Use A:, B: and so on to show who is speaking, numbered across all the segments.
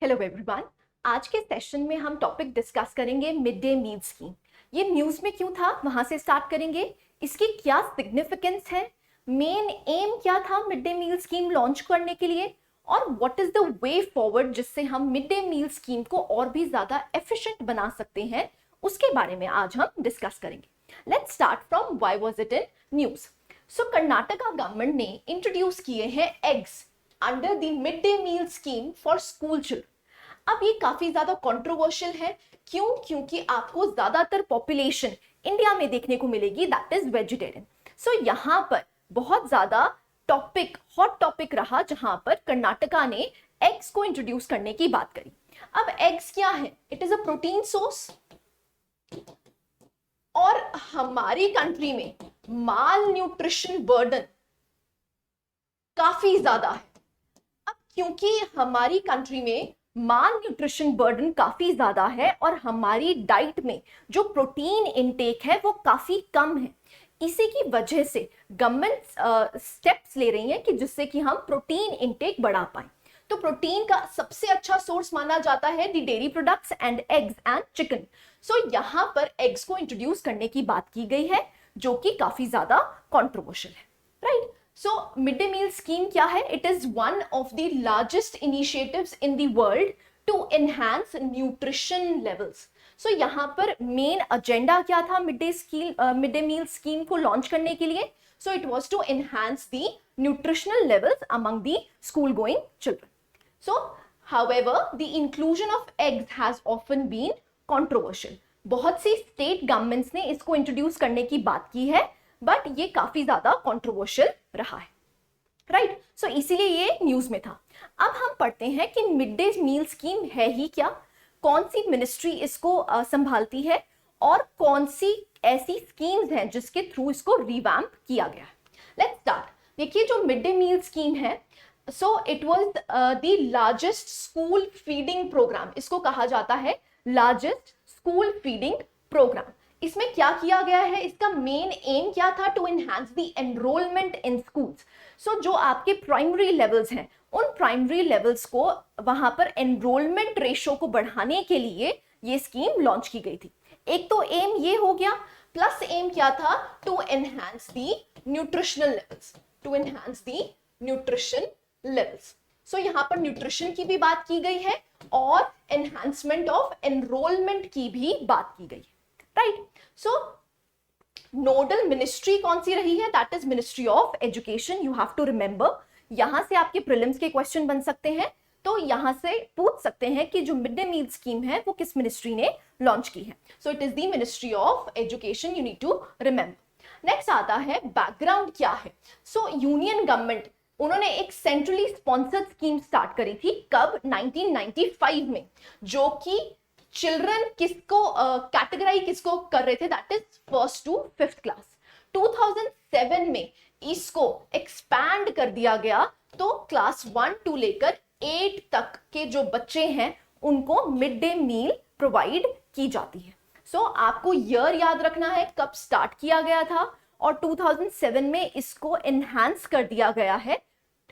A: Hello everyone. आज के session में हम टॉपिक डिस्कस करेंगे मिड डे मील स्कीम। ये न्यूज़ में क्यों था, वहां से स्टार्ट करेंगे। इसकी क्या सिग्निफिकेंस है, मेन एम क्या था mid day meal scheme launch करने के लिए, और what is the way forward जिससे हम मिड डे मील स्कीम को और भी ज़्यादा एफिशिएंट बना सकते हैं, उसके बारे में आज हम डिस्कस करेंगे। Let's start from why was it in news. So Karnataka government ने इंट्रोड्यूस किए हैं eggs under the mid day meal scheme for school children. अब ये काफी ज्यादा कंट्रोवर्शियल है। क्यों? क्योंकि आपको ज्यादातर पॉपुलेशन इंडिया में देखने को मिलेगी दैट इज वेजिटेरियन। सो यहाँ पर बहुत ज्यादा हॉट टॉपिक रहा, जहां पर कर्नाटका ने एग्स को इंट्रोड्यूस करने की बात करी। अब एग्स क्या है? It is a protein source, और हमारी कंट्री में माल न्यूट्रिशन बर्डन काफी ज्यादा है। अब क्योंकि हमारी कंट्री में माल न्यूट्रिशन बर्डन काफी ज्यादा है और हमारी डाइट में जो प्रोटीन इनटेक है वो काफी कम है, इसी की वजह से गवर्नमेंट स्टेप्स ले रही है कि जिससे कि हम प्रोटीन इनटेक बढ़ा पाए। तो प्रोटीन का सबसे अच्छा सोर्स माना जाता है the dairy products and eggs and chicken. So यहाँ पर एग्स को इंट्रोड्यूस करने की बात की गई है, जो कि काफी ज्यादा कंट्रोवर्शियल है, right. So midday meal scheme क्या है? It is one of the largest initiatives in the world to enhance nutrition levels. So यहाँ पर मेन एजेंडा क्या था मिड डे मील स्कीम को लॉन्च करने के लिए? So it was to enhance the nutritional levels among the school going children. So however the inclusion of eggs has often been controversial. बहुत सी state governments ने इसको introduce करने की बात की है, बट ये काफी ज्यादा कंट्रोवर्शियल रहा है, राइट। सो इसीलिए ये न्यूज में था। अब हम पढ़ते हैं कि मिड डे मील स्कीम है ही क्या, कौन सी मिनिस्ट्री इसको संभालती है, और कौन सी ऐसी स्कीम्स हैं जिसके थ्रू इसको रिवैम्प किया गया है। Let's start. देखिए, जो मिड डे मील स्कीम है, so it was the largest school feeding programme. इसको कहा जाता है लार्जेस्ट स्कूल फीडिंग प्रोग्राम। इसमें क्या किया गया है, इसका मेन एम क्या था? To enhance the enrolment in schools. So जो आपके प्राइमरी लेवल्स हैं, उन प्राइमरी लेवल्स को वहां पर एनरोलमेंट रेशो को बढ़ाने के लिए ये स्कीम लॉन्च की गई थी। एक तो एम ये हो गया, प्लस एम क्या था? To enhance the nutritional levels, to enhance the nutrition levels. So यहाँ पर न्यूट्रिशन की भी बात की गई है और एनहांसमेंट ऑफ एनरोलमेंट की भी बात की गई है, राइट। सो नोडल मिनिस्ट्री कौन सी रही है? That is ministry of education. You have to remember, यहां से आपके प्रीलिम्स के क्वेश्चन बन सकते हैं, तो यहां से पूछ सकते हैं कि जो मिड डे मील स्कीम है वो किस मिनिस्ट्री ने लॉन्च की है। So it is the ministry of education, you need to remember. Next आता है बैकग्राउंड क्या है। सो यूनियन गवर्नमेंट, उन्होंने एक सेंट्रली स्पॉन्सर्ड स्कीम स्टार्ट करी थी। कब? 1995 में, जो कि चिल्ड्रन किसको कैटेगराइज किसको कर रहे थे? That is first to fifth class. 2007 में इसको एक्सपैंड कर दिया गया, तो क्लास 1 टू लेकर 8 तक के जो बच्चे हैं उनको मिड डे मील प्रोवाइड की जाती है। सो आपको ईयर याद रखना है कब स्टार्ट किया गया था, और 2007 में इसको एनहांस कर दिया गया है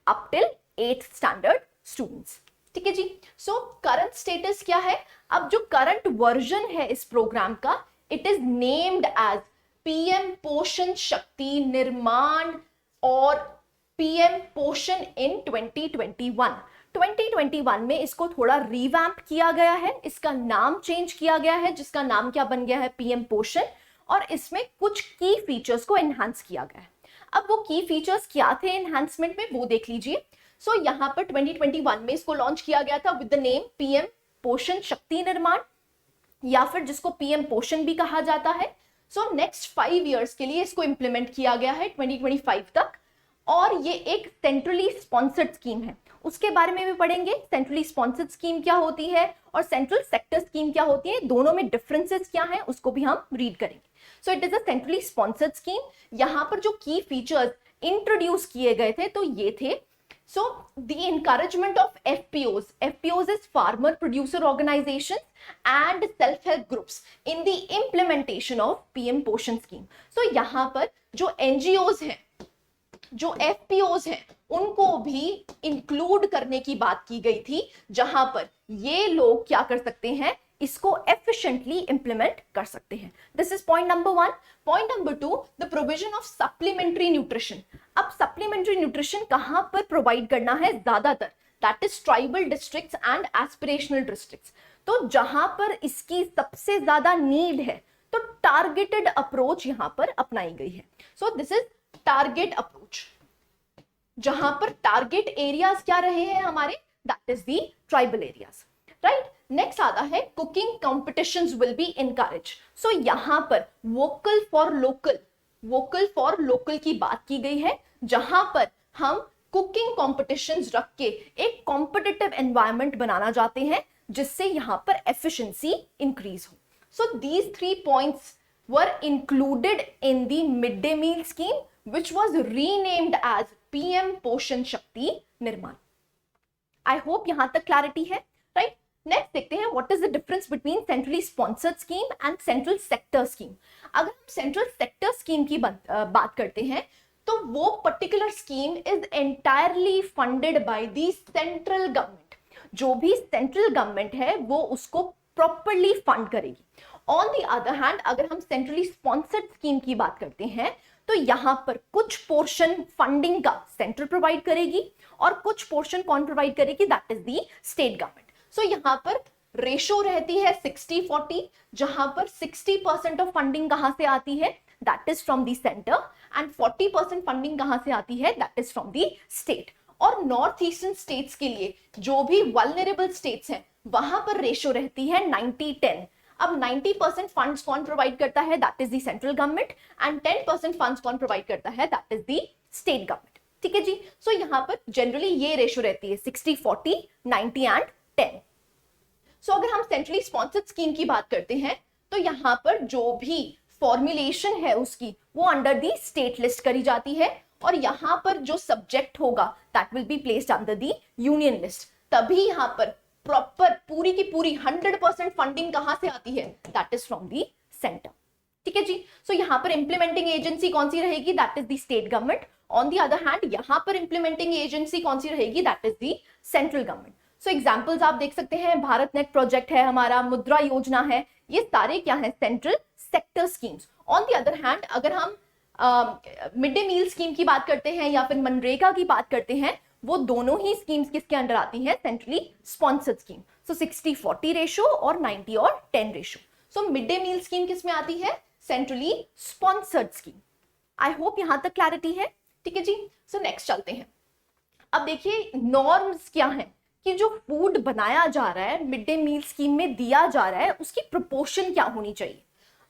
A: up till 8th standard students. ठीक है जी। सो करंट स्टेटस क्या है? अब जो करंट वर्जन है इस प्रोग्राम का, it is named as PM Poshan Shakti निर्माण और पीएम पोषण इन 2021। 2021 में इसको थोड़ा रिवैम्प किया गया है, इसका नाम चेंज किया गया है, जिसका नाम क्या बन गया है? पीएम पोषण। और इसमें कुछ की फीचर्स को एनहांस किया गया है। अब वो की फीचर्स क्या थे एनहांसमेंट में, वो देख लीजिए। सो यहाँ पर 2021 में इसको लॉन्च किया गया था with the name PM Poshan Shakti निर्माण, या फिर जिसको पीएम पोषण भी कहा जाता है। सो नेक्स्ट 5 इयर्स के लिए इसको इंप्लीमेंट किया गया है 2025 तक, और ये एक सेंट्रली स्पॉन्सर्ड स्कीम है। उसके बारे में भी पढ़ेंगे, सेंट्रली स्पॉन्सर्ड स्कीम क्या होती है और सेंट्रल सेक्टर स्कीम क्या होती है, दोनों में डिफरेंसेस क्या हैं उसको भी हम रीड करेंगे। सो it is a centrally sponsored scheme. यहाँ पर जो की फीचर्स इंट्रोड्यूस किए गए थे तो ये थे, so the encouragement of FPOs is farmer producer organizations and self help groups in the implementation of PM पोषण scheme। so यहाँ पर जो NGOs हैं, जो FPOs हैं, उनको भी इंक्लूड करने की बात की गई थी, जहां पर ये लोग क्या कर सकते हैं, इसको एफिशिएंटली इंप्लीमेंट कर सकते हैं। This is point number 1। Point number 2, the provision of supplementary nutrition. अब सप्लीमेंट्री न्यूट्रिशन कहां पर प्रोवाइड करना है ज्यादातर, that is tribal districts and aspirational districts. तो जहां पर इसकी सबसे ज्यादा नीड है, तो टारगेटेड अप्रोच यहां पर अपनाई गई है। So this is target approach, जहां पर टारगेट एरियाज क्या रहे हैं हमारे, that is the tribal areas, right. Next आता है cooking competitions will be encourage. So यहां पर वोकल फॉर लोकल की बात की गई है, जहां पर हम कुकिंग कॉम्पिटिशंस रख के एक कॉम्पिटिटिव एनवायरनमेंट बनाना चाहते हैं, जिससे यहां पर एफिशिएंसी इंक्रीज हो। So these 3 points were included in the midday meal scheme, which was renamed as PM पोषण शक्ति निर्माण। I hope यहां तक क्लैरिटी है, राइट। नेक्स्ट देखते हैं what is the difference between centrally sponsored scheme and central sector scheme. अगर हम central sector scheme की बात करते हैं, तो वो particular scheme is entirely funded by the central government. जो भी सेंट्रल गवर्नमेंट है वो उसको प्रॉपरली फंड करेगी। ऑन द अदर हैंड, अगर हम सेंट्रली स्पॉन्सर्ड स्कीम की बात करते हैं, तो यहां पर कुछ पोर्शन फंडिंग का सेंट्रल प्रोवाइड करेगी और कुछ पोर्शन कौन प्रोवाइड करेगी, that is the state government. So यहां पर रेशो रहती है 60-40, जहां पर 60% ऑफ फंडिंग कहां से आती है, that is from the centre, and 40% funding कहां से आती है, that is from the state. और नॉर्थ ईस्टर्न स्टेट्स के लिए, जो भी वल्नरेबल स्टेट्स हैं, वहां पर रेशो रहती है 90-10। अब 90% फंड्स कौन प्रोवाइड करता है, that is the central government, and 10% funds कौन प्रोवाइड करता है, that is the state government. ठीक है जी। सो यहां पर जनरली ये रेशो रहती है 60-40, 90 एंड 10। सो अगर हम सेंट्रली स्पॉन्सर्ड स्कीम की बात करते हैं, तो यहां पर जो भी फॉर्मुलेशन है उसकी, वो अंडर दी स्टेट लिस्ट करी जाती है, और यहां पर जो सब्जेक्ट होगा that will be placed under the union list. तभी यहां पर प्रॉपर पूरी की पूरी 100% फंडिंग कहां से आती है, that is from the centre. ठीक है जी। सो यहां पर इंप्लीमेंटिंग एजेंसी कौन सी रहेगी, that is the state government. On the other hand, यहां पर इंप्लीमेंटिंग एजेंसी कौन सी रहेगी, that is the central government. So examples आप देख सकते हैं, भारत नेट प्रोजेक्ट है हमारा, मुद्रा योजना है, ये सारे क्या है, central sector schemes. On the other hand, अगर हम मिड डे मील स्कीम की बात करते हैं या फिर मनरेगा की बात करते हैं, वो दोनों ही स्कीम्स किसके अंडर आती हैं, centrally sponsored scheme. So 60-40 ratio और 90 और 10 ratio. So mid day meal scheme किसमें आती है, centrally sponsored scheme. I hope यहां तक क्लैरिटी है। ठीक है जी। सो नेक्स्ट चलते हैं। अब देखिए नॉर्म्स क्या है कि जो फूड बनाया जा रहा है, मिड डे मील स्कीम में दिया जा रहा है, उसकी प्रोपोर्शन क्या होनी चाहिए।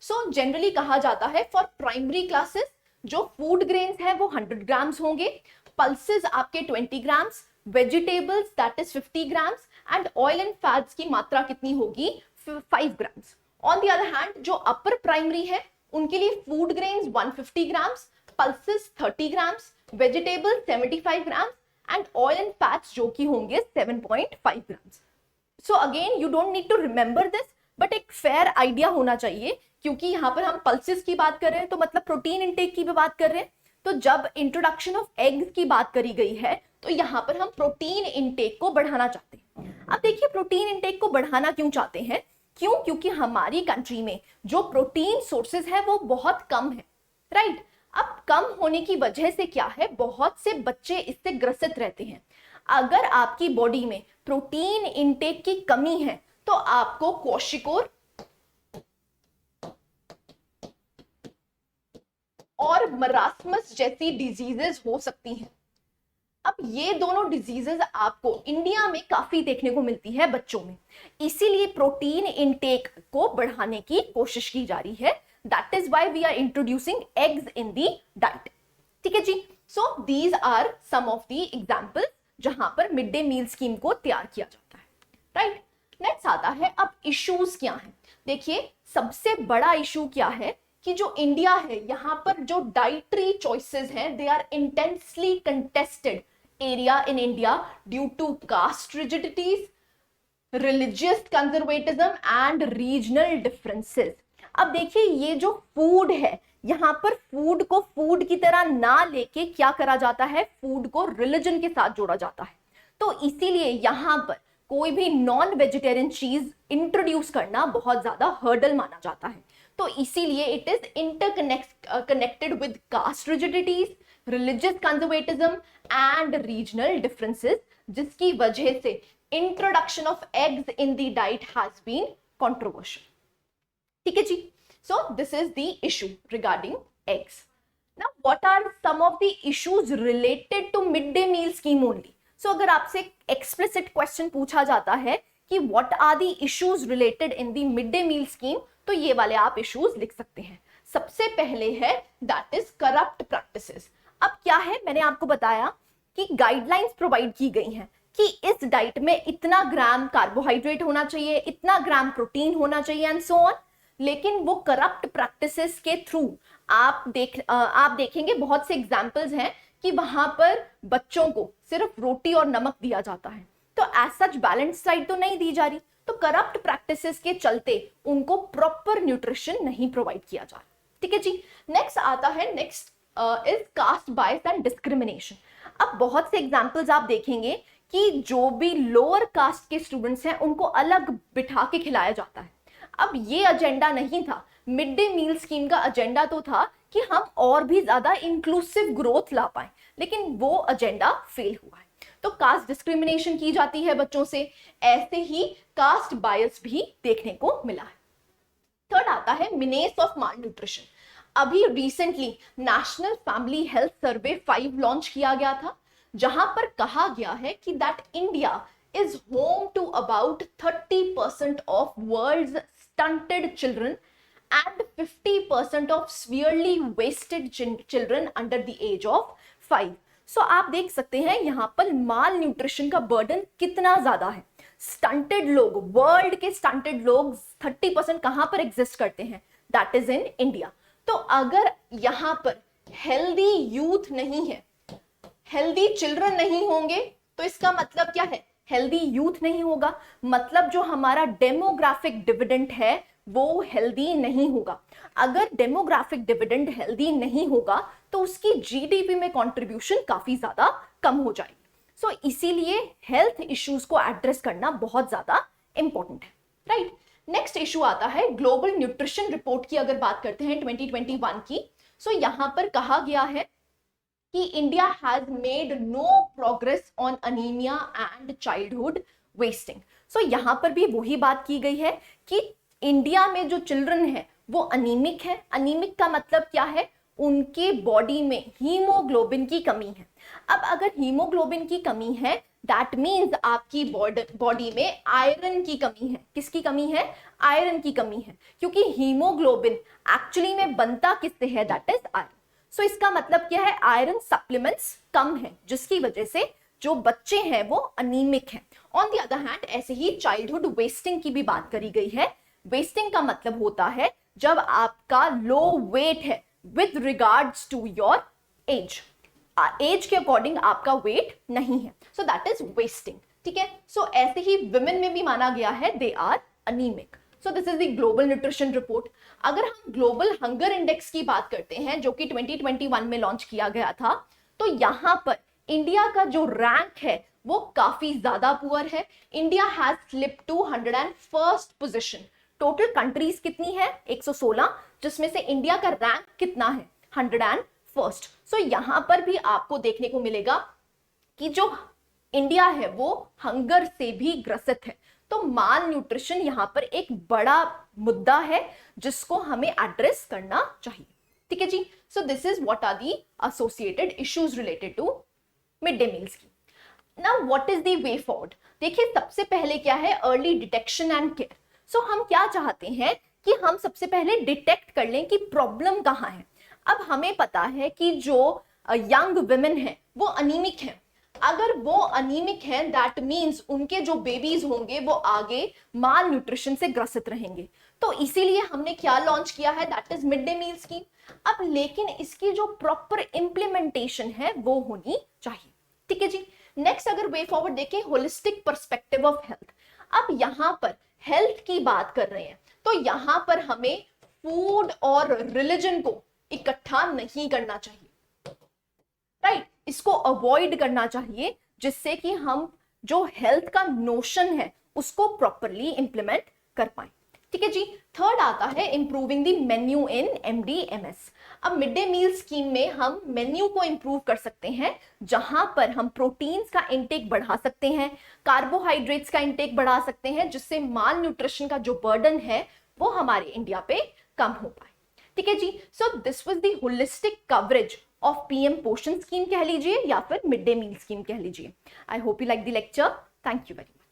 A: सो जनरली कहा जाता है फॉर प्राइमरी क्लासेस जो फूड ग्रेन्स हैं वो 100 ग्राम्स होंगे, पल्सेस आपके 20 grams, vegetables that is 50 grams, and oil and fats की मात्रा कितनी होगी, 5 grams. On the other hand, जो अपर प्राइमरी है उनके लिए food grains 150 grams, pulses 30 grams, vegetable 75 grams, and oil and fats जो कि होंगे 7.5 grams. So again you don't need to remember this, but एक फेयर आइडिया होना चाहिए, क्योंकि यहाँ पर हम पल्सेस की बात कर रहे हैं, तो मतलब प्रोटीन इंटेक की भी बात कर रहे हैं। तो जब इंट्रोडक्शन ऑफ एग्स की बात करी गई है, तो यहाँ पर हम प्रोटीन इंटेक को बढ़ाना चाहते हैं। अब देखिए प्रोटीन इंटेक को बढ़ाना क्यों चाहते हैं, क्योंकि हमारी कंट्री में जो प्रोटीन सोर्सेज है वो बहुत कम है, राइट। अब कम होने की वजह से क्या है, बहुत से बच्चे इससे ग्रसित रहते हैं। अगर आपकी बॉडी में प्रोटीन इंटेक की कमी है, तो आपको क्वाशिकोर और मरास्मस जैसी डिजीजेस हो सकती हैं। अब ये दोनों डिजीजेस आपको इंडिया में काफी देखने को मिलती है बच्चों में, इसीलिए प्रोटीन इंटेक को बढ़ाने की कोशिश की जा रही है। That is why we are introducing eggs in the diet. ठीक है जी। So these are some of the examples जहां पर मिड डे मील स्कीम को तैयार किया जाता है, राइट। नेक्स्ट आता है अब इश्यूज क्या हैं। देखिए सबसे बड़ा इशू क्या है कि जो इंडिया है, यहाँ पर जो डाइटरी चॉइसेस हैं, they are intensely contested area in India due to caste rigidities, religious conservatism and regional differences. अब देखिए ये जो फूड है, यहाँ पर फूड को फूड की तरह ना लेके क्या करा जाता है, फूड को रिलीजन के साथ जोड़ा जाता है। तो इसीलिए यहाँ पर कोई भी नॉन वेजिटेरियन चीज इंट्रोड्यूस करना बहुत ज्यादा हर्डल माना जाता है। तो इसीलिए it is connected with caste rigidities, religious conservatism and regional differences, जिसकी वजह से introduction of eggs in the diet has been controversial. ठीक है जी, so this is the issue regarding eggs. Now what are some of the issues related to mid day meal scheme only. So अगर आपसे explicit question पूछा जाता है कि what are the issues related in the mid day meal scheme, तो ये वाले आप इश्यूज लिख सकते हैं। सबसे पहले है दैट इज करप्ट प्रैक्टिसेस। अब क्या है, मैंने आपको बताया कि गाइडलाइंस प्रोवाइड की गई हैं कि इस डाइट में इतना ग्राम कार्बोहाइड्रेट होना चाहिए, इतना ग्राम प्रोटीन होना चाहिए एंड सो ऑन। लेकिन वो करप्ट प्रैक्टिसेस के थ्रू आप देखेंगे बहुत से एग्जांपल्स हैं कि वहां पर बच्चों को सिर्फ रोटी और नमक दिया जाता है, तो एज सच बैलेंस डाइट तो नहीं दी जा रही। तो करप्ट प्रैक्टिसेस के चलते उनको प्रॉपर न्यूट्रिशन नहीं प्रोवाइड किया जा रहा। ठीक है जी, नेक्स्ट आता है, next is caste bias and discrimination. अब बहुत से एग्जांपल्स आप देखेंगे कि जो भी लोअर कास्ट के स्टूडेंट्स हैं उनको अलग बिठा के खिलाया जाता है। अब ये एजेंडा नहीं था, मिड डे मील स्कीम का एजेंडा तो था कि हम और भी ज्यादा इंक्लूसिव ग्रोथ ला पाए, लेकिन वो एजेंडा फेल हुआ है। तो कास्ट डिस्क्रिमिनेशन की जाती है बच्चों से, ऐसे ही कास्ट बायस भी देखने को मिला है। थर्ड आता है मीनेस ऑफ माल न्यूट्रिशन। अभी recently national family health survey 5 launch किया गया था, जहां पर कहा गया है कि that India is home to about 30% of world's stunted children and 50% of severely wasted children under the age of 5. So आप देख सकते हैं यहाँ पर माल न्यूट्रिशन का बर्डन कितना ज्यादा है। स्टंटेड लोग, वर्ल्ड के स्टंटेड लोग 30% कहां पर एग्जिस्ट करते हैं, दैट इज इन इंडिया। तो अगर यहाँ पर हेल्दी यूथ नहीं है, हेल्दी चिल्ड्रन नहीं होंगे, तो इसका मतलब क्या है, हेल्दी यूथ नहीं होगा, मतलब जो हमारा डेमोग्राफिक डिविडेंड है वो हेल्दी नहीं होगा। अगर डेमोग्राफिक डिविडेंड हेल्दी नहीं होगा तो उसकी जीडीपी में कंट्रीब्यूशन काफी ज्यादा कम हो जाएगी। सो इसीलिए हेल्थ इश्यूज को एड्रेस करना बहुत ज्यादा इंपॉर्टेंट है, राइट। नेक्स्ट इशू आता है ग्लोबल न्यूट्रिशन रिपोर्ट की। अगर बात करते हैं 2021 की, सो यहां पर कहा गया है कि India has made no progress on anaemia and childhood wasting. So यहां पर भी वही बात की गई है कि इंडिया में जो चिल्ड्रन है वो अनीमिक है। अनीमिक का मतलब क्या है, उनके बॉडी में हीमोग्लोबिन की कमी है। अब अगर हीमोग्लोबिन की कमी है, दैट मीन्स आपकी बॉडी में आयरन की कमी है। किसकी कमी है, आयरन की कमी है, क्योंकि हीमोग्लोबिन एक्चुअली में बनता किससे है, दैट इज आयरन। सो इसका मतलब क्या है, आयरन सप्लीमेंट्स कम है, जिसकी वजह से जो बच्चे हैं वो अनीमिक हैं। ऑन द अदर हैंड ऐसे ही चाइल्डहुड वेस्टिंग की भी बात करी गई है। वेस्टिंग का मतलब होता है जब आपका लो वेट है with regards to your age, age के अकॉर्डिंग आपका वेट नहीं है, सो दैट इज वेस्टिंग। ठीक है, सो ऐसे ही विमेन में भी माना गया है they are anaemic. So this is the global nutrition report. अगर हम ग्लोबल हंगर इंडेक्स की बात करते हैं जो कि 2021 में लॉन्च किया गया था, तो यहां पर इंडिया का जो रैंक है वो काफी ज्यादा पुअर है। India has slipped to 101st position. Total countries कितनी है, 116, जिसमें से इंडिया का रैंक कितना है, 101st। सो यहां पर भी आपको देखने को मिलेगा कि जो इंडिया है वो हंगर से भी ग्रसित है। तो माल न्यूट्रिशन यहां पर एक बड़ा मुद्दा है जिसको हमें एड्रेस करना चाहिए। ठीक है जी, so this is what are the associated issues related to mid day meals की। Now what is the way forward. देखिए सबसे पहले क्या है, early detection and care. So हम क्या चाहते हैं कि हम सबसे पहले डिटेक्ट कर लें कि प्रॉब्लम कहाँ है। अब हमें पता है कि जो यंग विमेन है वो अनीमिक है। अगर वो अनीमिक है दैट मीन्स उनके जो बेबीज होंगे वो आगे माल न्यूट्रिशन से ग्रसित रहेंगे। तो इसीलिए हमने क्या लॉन्च किया है, that is mid day meal scheme. अब लेकिन इसकी जो प्रॉपर इंप्लीमेंटेशन है वो होनी चाहिए। ठीक है जी, नेक्स्ट अगर वे फॉरवर्ड देखें, होलिस्टिक पर्सपेक्टिव ऑफ हेल्थ। अब यहां पर हेल्थ की बात कर रहे हैं तो यहां पर हमें फूड और रिलीजन को इकट्ठा नहीं करना चाहिए, राइट? इसको अवॉइड करना चाहिए, जिससे कि हम जो हेल्थ का नोशन है उसको प्रॉपरली इंप्लीमेंट कर पाए। ठीक है जी। थर्ड आता है improving the menu in MDMS। अब मिड डे मील स्कीम में हम मेन्यू को इंप्रूव कर सकते हैं, जहां पर हम प्रोटीन्स का इंटेक बढ़ा सकते हैं, कार्बोहाइड्रेट्स का इंटेक बढ़ा सकते हैं, जिससे माल न्यूट्रिशन का जो बर्डन है वो हमारे इंडिया पे कम हो पाए। ठीक है जी। So this was the holistic coverage of PM Poshan scheme कह लीजिए या फिर मिड डे मील स्कीम कह लीजिए। I hope you like the lecture. Thank you very much.